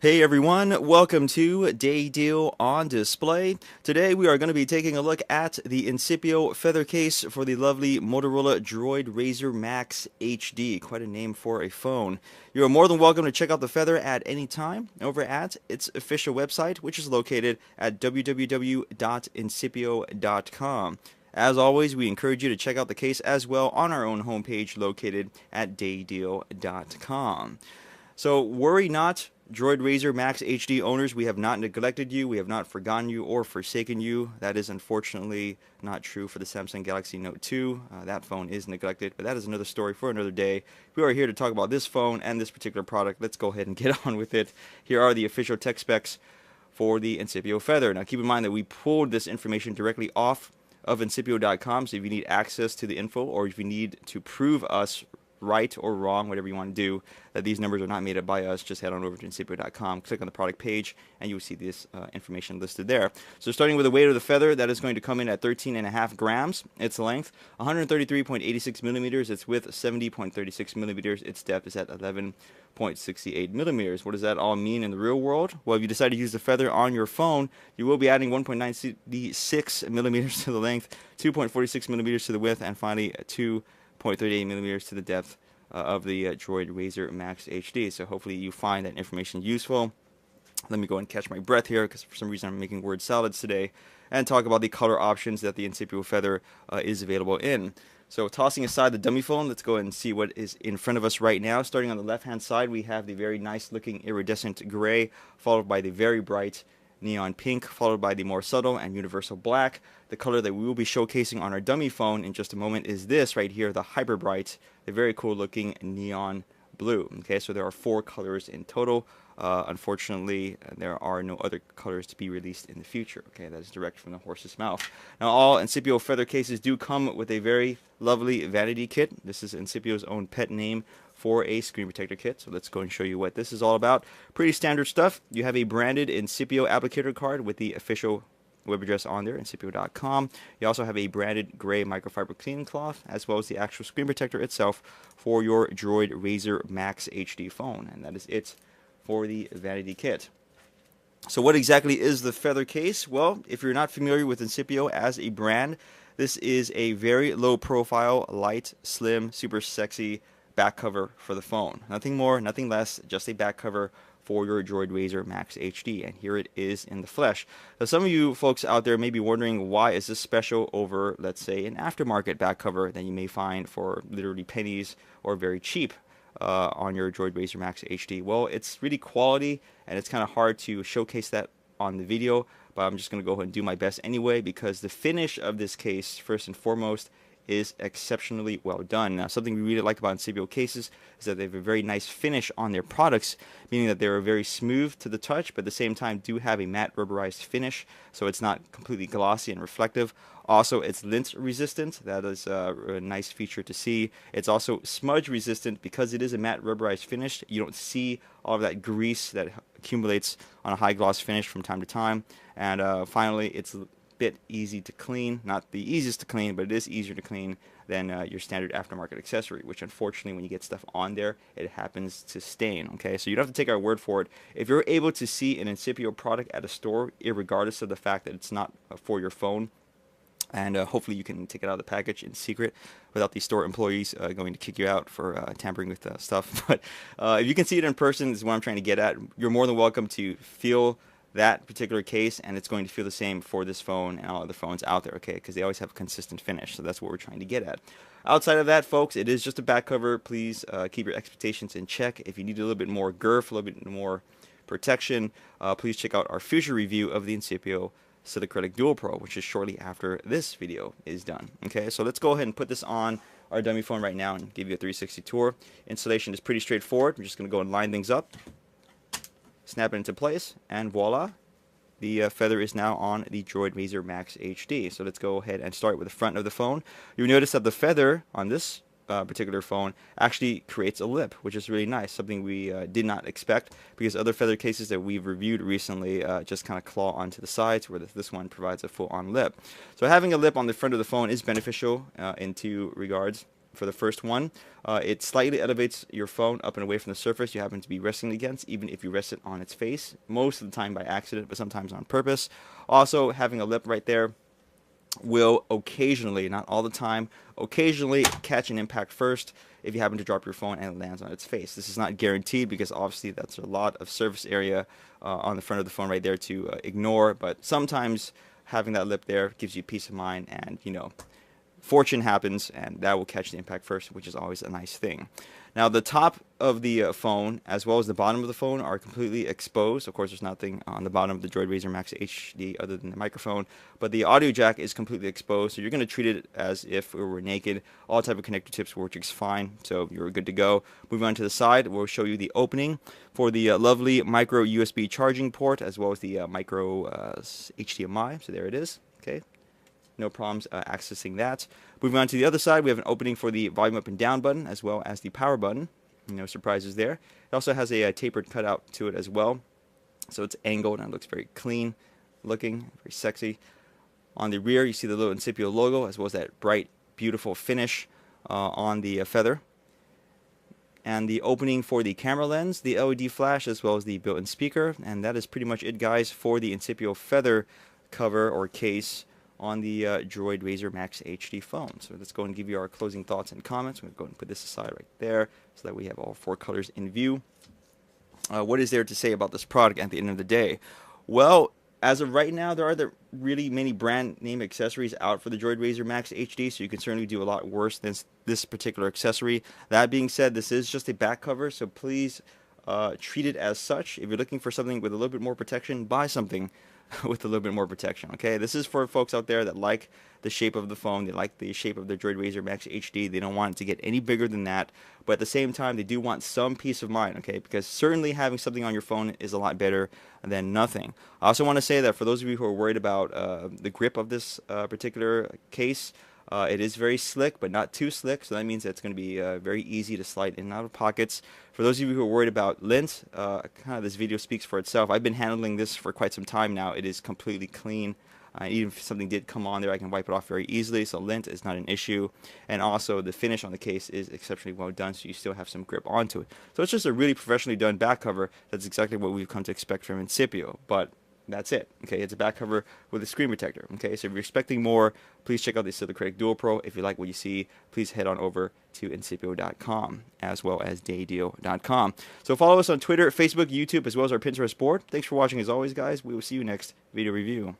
Hey everyone, welcome to Day Deal on Display. Today we are going to be taking a look at the Incipio feather case for the lovely Motorola DROID RAZR MAXX HD. Quite a name for a phone. You are more than welcome to check out the feather at any time over at its official website, which is located at www.incipio.com. As always, we encourage you to check out the case as well on our own homepage located at daydeal.com. So worry not, Droid RAZR MAXX HD owners, we have not neglected you, we have not forgotten you or forsaken you. That is unfortunately not true for the Samsung Galaxy Note 2. That phone is neglected, but that is another story for another day. We are here to talk about this phone and this particular product. Let's go ahead and get on with it. Here are the official tech specs for the Incipio Feather. Now keep in mind that we pulled this information directly off of Incipio.com, so if you need access to the info or if you need to prove us right or wrong, whatever you want to do, that these numbers are not made up by us, just head on over to Incipio.com, click on the product page, and you'll see this information listed there. So starting with the weight of the feather, that is going to come in at 13.5 grams. Its length, 133.86 millimeters. Its width, 70.36 millimeters. Its depth is at 11.68 millimeters. What does that all mean in the real world? Well, if you decide to use the feather on your phone, you will be adding 1.96 millimeters to the length, 2.46 millimeters to the width, and finally 2.38 millimeters to the depth of the DROID RAZR MAXX HD. So hopefully you find that information useful. Let me go and catch my breath here because for some reason I'm making word salads today, and talk about the color options that the Incipio Feather is available in. So tossing aside the dummy phone, let's go ahead and see what is in front of us right now. Starting on the left hand side, we have the very nice looking iridescent gray, followed by the very bright neon pink, followed by the more subtle and universal black. The color that we will be showcasing on our dummy phone in just a moment is this right here, the hyper bright, the very cool looking neon blue. Okay, so there are 4 colors in total. Unfortunately, there are no other colors to be released in the future. Okay, that is direct from the horse's mouth. Now, all Incipio feather cases do come with a very lovely vanity kit. This is Incipio's own pet name for a screen protector kit. So let's go and show you what this is all about. Pretty standard stuff. You have a branded Incipio applicator card with the official web address on there, incipio.com. You also have a branded gray microfiber cleaning cloth, as well as the actual screen protector itself for your DROID RAZR MAXX HD phone. And that is it for the vanity kit. So what exactly is the feather case? Well, if you're not familiar with Incipio as a brand, this is a very low profile, light, slim, super sexy back cover for the phone. Nothing more, nothing less, just a back cover for your DROID RAZR MAXX HD, and here it is in the flesh. Now, some of you folks out there may be wondering, why is this special over, let's say, an aftermarket back cover that you may find for literally pennies or very cheap on your DROID RAZR MAXX HD? Well, it's really quality, and it's kind of hard to showcase that on the video, but I'm just going to go ahead and do my best anyway, because the finish of this case, first and foremost, is exceptionally well done. Now, something we really like about Incipio cases is that they have a very nice finish on their products, meaning that they're very smooth to the touch, but at the same time do have a matte rubberized finish, so it's not completely glossy and reflective. Also, it's lint resistant. That is a nice feature to see. It's also smudge resistant because it is a matte rubberized finish. You don't see all of that grease that accumulates on a high gloss finish from time to time. And finally, it's bit easy to clean. Not the easiest to clean, but it is easier to clean than your standard aftermarket accessory, which unfortunately when you get stuff on there, it happens to stain. Okay, so you don't have to take our word for it. If you're able to see an Incipio product at a store, irregardless of the fact that it's not for your phone, and hopefully you can take it out of the package in secret without the store employees going to kick you out for tampering with stuff. But if you can see it in person, is what I'm trying to get at. You're more than welcome to feel that particular case, and it's going to feel the same for this phone and all other phones out there, okay, because they always have a consistent finish. So that's what we're trying to get at. Outside of that, folks, it is just a back cover. Please keep your expectations in check. If you need a little bit more girth, a little bit more protection, please check out our future review of the Incipio Acrylic Dual Pro, which is shortly after this video is done. Okay, so let's go ahead and put this on our dummy phone right now and give you a 360 tour. Installation is pretty straightforward. I'm just going to go and line things up, snap it into place, and voila, the feather is now on the DROID RAZR MAXX HD. So let's go ahead and start with the front of the phone. You'll notice that the feather on this particular phone actually creates a lip, which is really nice, something we did not expect, because other feather cases that we've reviewed recently just kind of claw onto the sides, where this one provides a full-on lip. So having a lip on the front of the phone is beneficial in two regards. for the first one. It slightly elevates your phone up and away from the surface you happen to be resting against, even if you rest it on its face, most of the time by accident, but sometimes on purpose. Also, having a lip right there will occasionally, not all the time, occasionally catch an impact first if you happen to drop your phone and it lands on its face. This is not guaranteed because obviously that's a lot of surface area on the front of the phone right there to ignore, but sometimes having that lip there gives you peace of mind, and you know, fortune happens and that will catch the impact first, which is always a nice thing. Now the top of the phone as well as the bottom of the phone are completely exposed. Of course, there's nothing on the bottom of the DROID RAZR MAXX HD other than the microphone, but the audio jack is completely exposed, so you're going to treat it as if it were naked. All type of connector tips work just fine, so you're good to go. Moving on to the side, we'll show you the opening for the lovely micro USB charging port as well as the micro HDMI. So there it is. Okay. No problems accessing that. Moving on to the other side, we have an opening for the volume up and down button as well as the power button. No surprises there. It also has a tapered cutout to it as well. So it's angled and it looks very clean looking, very sexy. On the rear, you see the little Incipio logo as well as that bright, beautiful finish on the feather. And the opening for the camera lens, the LED flash, as well as the built-in speaker. And that is pretty much it, guys, for the Incipio feather cover or case on the DROID RAZR MAXX HD phone. So let's go and give you our closing thoughts and comments. We'll go and put this aside right there so that we have all four colors in view. What is there to say about this product at the end of the day? Well, as of right now, there aren't really many brand name accessories out for the DROID RAZR MAXX HD, so you can certainly do a lot worse than this particular accessory. That being said, this is just a back cover, so please treat it as such. If you're looking for something with a little bit more protection, buy something with a little bit more protection. Okay, this is for folks out there that like the shape of the phone, they like the shape of the DROID RAZR MAXX HD, they don't want it to get any bigger than that, but at the same time they do want some peace of mind, okay, because certainly having something on your phone is a lot better than nothing. I also want to say that for those of you who are worried about the grip of this particular case, it is very slick, but not too slick, so that means that it's going to be very easy to slide in and out of pockets. For those of you who are worried about lint, kind of this video speaks for itself. I've been handling this for quite some time now. It is completely clean. Even if something did come on there, I can wipe it off very easily, so lint is not an issue. And also, the finish on the case is exceptionally well done, so you still have some grip onto it. So it's just a really professionally done back cover. That's exactly what we've come to expect from Incipio, but that's it. Okay, it's a back cover with a screen protector. Okay, so if you're expecting more, please check out the Silicratic Dual Pro. If you like what you see, please head on over to Incipio.com as well as daydeal.com. So follow us on Twitter, Facebook, YouTube, as well as our Pinterest board. Thanks for watching as always, guys. We will see you next video review.